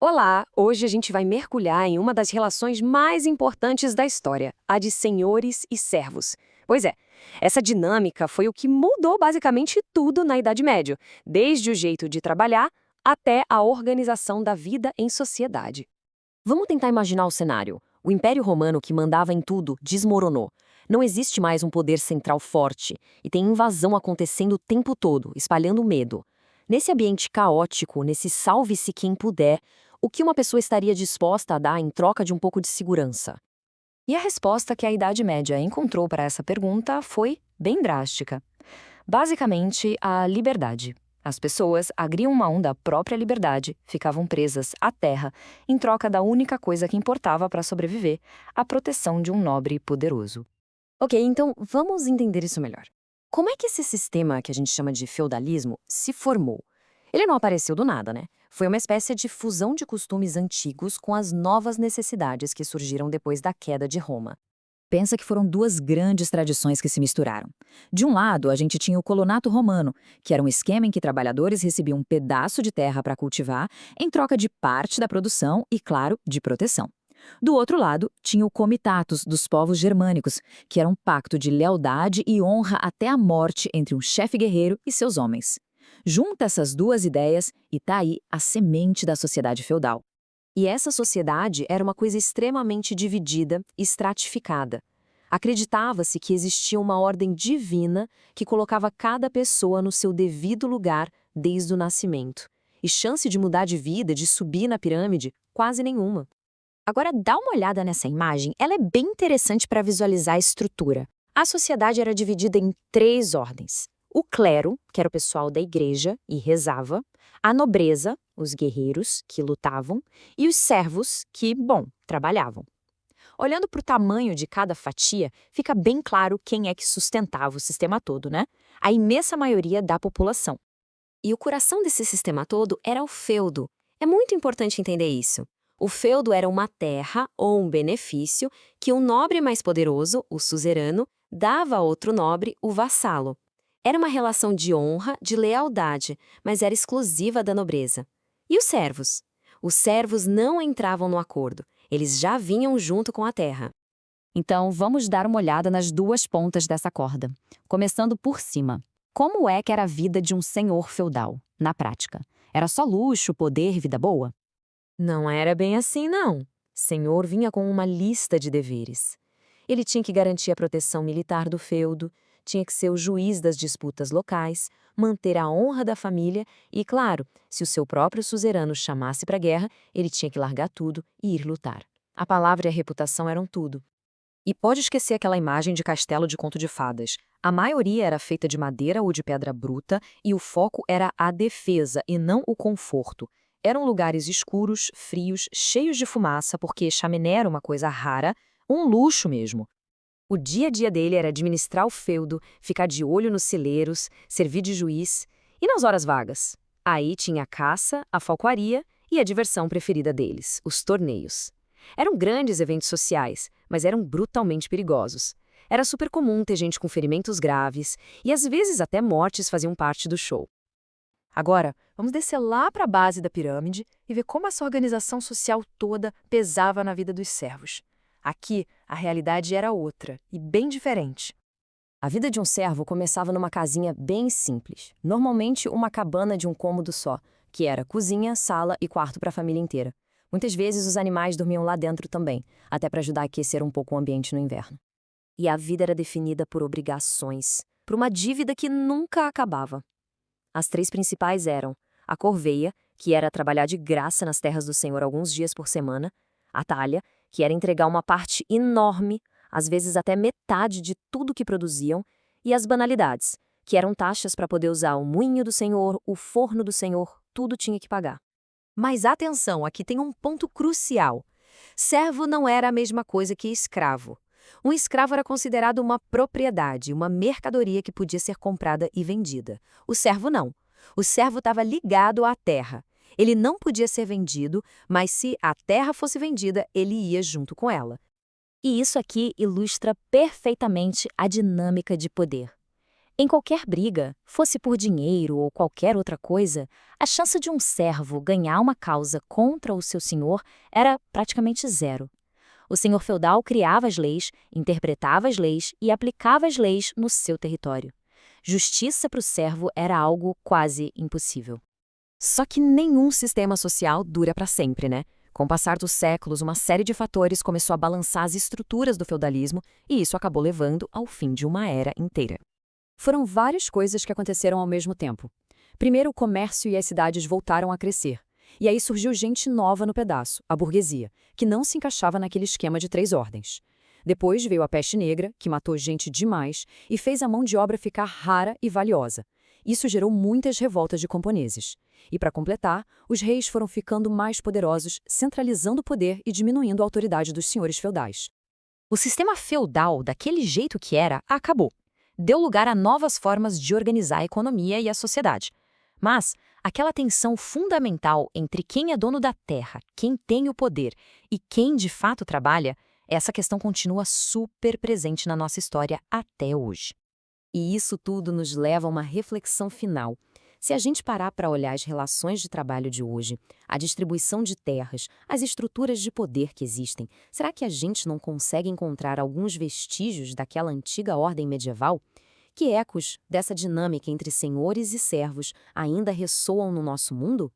Olá! Hoje a gente vai mergulhar em uma das relações mais importantes da história, a de senhores e servos. Pois é, essa dinâmica foi o que mudou basicamente tudo na Idade Média, desde o jeito de trabalhar até a organização da vida em sociedade. Vamos tentar imaginar o cenário. O Império Romano, que mandava em tudo, desmoronou. Não existe mais um poder central forte, e tem invasão acontecendo o tempo todo, espalhando medo. Nesse ambiente caótico, nesse salve-se quem puder, o que uma pessoa estaria disposta a dar em troca de um pouco de segurança? E a resposta que a Idade Média encontrou para essa pergunta foi bem drástica. Basicamente, a liberdade. As pessoas agriam mão da própria liberdade, ficavam presas à terra, em troca da única coisa que importava para sobreviver, a proteção de um nobre poderoso. Ok, então vamos entender isso melhor. Como é que esse sistema que a gente chama de feudalismo se formou? Ele não apareceu do nada, né? Foi uma espécie de fusão de costumes antigos com as novas necessidades que surgiram depois da queda de Roma. Pensa que foram duas grandes tradições que se misturaram. De um lado, a gente tinha o colonato romano, que era um esquema em que trabalhadores recebiam um pedaço de terra para cultivar, em troca de parte da produção e, claro, de proteção. Do outro lado, tinha o comitatus dos povos germânicos, que era um pacto de lealdade e honra até a morte entre um chefe guerreiro e seus homens. Junta essas duas ideias e tá aí a semente da sociedade feudal. E essa sociedade era uma coisa extremamente dividida, estratificada. Acreditava-se que existia uma ordem divina que colocava cada pessoa no seu devido lugar desde o nascimento. E chance de mudar de vida, de subir na pirâmide, quase nenhuma. Agora dá uma olhada nessa imagem, ela é bem interessante para visualizar a estrutura. A sociedade era dividida em três ordens. O clero, que era o pessoal da igreja e rezava, a nobreza, os guerreiros, que lutavam, e os servos, que, bom, trabalhavam. Olhando para o tamanho de cada fatia, fica bem claro quem é que sustentava o sistema todo, né? A imensa maioria da população. E o coração desse sistema todo era o feudo. É muito importante entender isso. O feudo era uma terra ou um benefício que um nobre mais poderoso, o suzerano, dava a outro nobre, o vassalo. Era uma relação de honra, de lealdade, mas era exclusiva da nobreza. E os servos? Os servos não entravam no acordo. Eles já vinham junto com a terra. Então, vamos dar uma olhada nas duas pontas dessa corda. Começando por cima. Como é que era a vida de um senhor feudal, na prática? Era só luxo, poder e vida boa? Não era bem assim, não. Senhor vinha com uma lista de deveres. Ele tinha que garantir a proteção militar do feudo, tinha que ser o juiz das disputas locais, manter a honra da família e, claro, se o seu próprio suzerano chamasse para a guerra, ele tinha que largar tudo e ir lutar. A palavra e a reputação eram tudo. E pode esquecer aquela imagem de castelo de conto de fadas. A maioria era feita de madeira ou de pedra bruta e o foco era a defesa e não o conforto. Eram lugares escuros, frios, cheios de fumaça, porque chaminé era uma coisa rara, um luxo mesmo. O dia a dia dele era administrar o feudo, ficar de olho nos celeiros, servir de juiz. E nas horas vagas? Aí tinha a caça, a falcoaria e a diversão preferida deles, os torneios. Eram grandes eventos sociais, mas eram brutalmente perigosos. Era super comum ter gente com ferimentos graves e às vezes até mortes faziam parte do show. Agora, vamos descer lá para a base da pirâmide e ver como essa organização social toda pesava na vida dos servos. Aqui, a realidade era outra e bem diferente. A vida de um servo começava numa casinha bem simples, normalmente uma cabana de um cômodo só, que era cozinha, sala e quarto para a família inteira. Muitas vezes os animais dormiam lá dentro também, até para ajudar a aquecer um pouco o ambiente no inverno. E a vida era definida por obrigações, por uma dívida que nunca acabava. As três principais eram a corveia, que era trabalhar de graça nas terras do Senhor alguns dias por semana, a talha, que era entregar uma parte enorme, às vezes até metade de tudo que produziam, e as banalidades, que eram taxas para poder usar o moinho do Senhor, o forno do Senhor, tudo tinha que pagar. Mas atenção, aqui tem um ponto crucial. Servo não era a mesma coisa que escravo. Um escravo era considerado uma propriedade, uma mercadoria que podia ser comprada e vendida. O servo não. O servo estava ligado à terra. Ele não podia ser vendido, mas se a terra fosse vendida, ele ia junto com ela. E isso aqui ilustra perfeitamente a dinâmica de poder. Em qualquer briga, fosse por dinheiro ou qualquer outra coisa, a chance de um servo ganhar uma causa contra o seu senhor era praticamente zero. O senhor feudal criava as leis, interpretava as leis e aplicava as leis no seu território. Justiça para o servo era algo quase impossível. Só que nenhum sistema social dura para sempre, né? Com o passar dos séculos, uma série de fatores começou a balançar as estruturas do feudalismo e isso acabou levando ao fim de uma era inteira. Foram várias coisas que aconteceram ao mesmo tempo. Primeiro, o comércio e as cidades voltaram a crescer. E aí surgiu gente nova no pedaço, a burguesia, que não se encaixava naquele esquema de 3 ordens. Depois veio a peste negra, que matou gente demais e fez a mão de obra ficar rara e valiosa. Isso gerou muitas revoltas de camponeses. E para completar, os reis foram ficando mais poderosos, centralizando o poder e diminuindo a autoridade dos senhores feudais. O sistema feudal, daquele jeito que era, acabou. Deu lugar a novas formas de organizar a economia e a sociedade. Mas aquela tensão fundamental entre quem é dono da terra, quem tem o poder e quem de fato trabalha, essa questão continua super presente na nossa história até hoje. E isso tudo nos leva a uma reflexão final. Se a gente parar para olhar as relações de trabalho de hoje, a distribuição de terras, as estruturas de poder que existem, será que a gente não consegue encontrar alguns vestígios daquela antiga ordem medieval? Que ecos dessa dinâmica entre senhores e servos ainda ressoam no nosso mundo?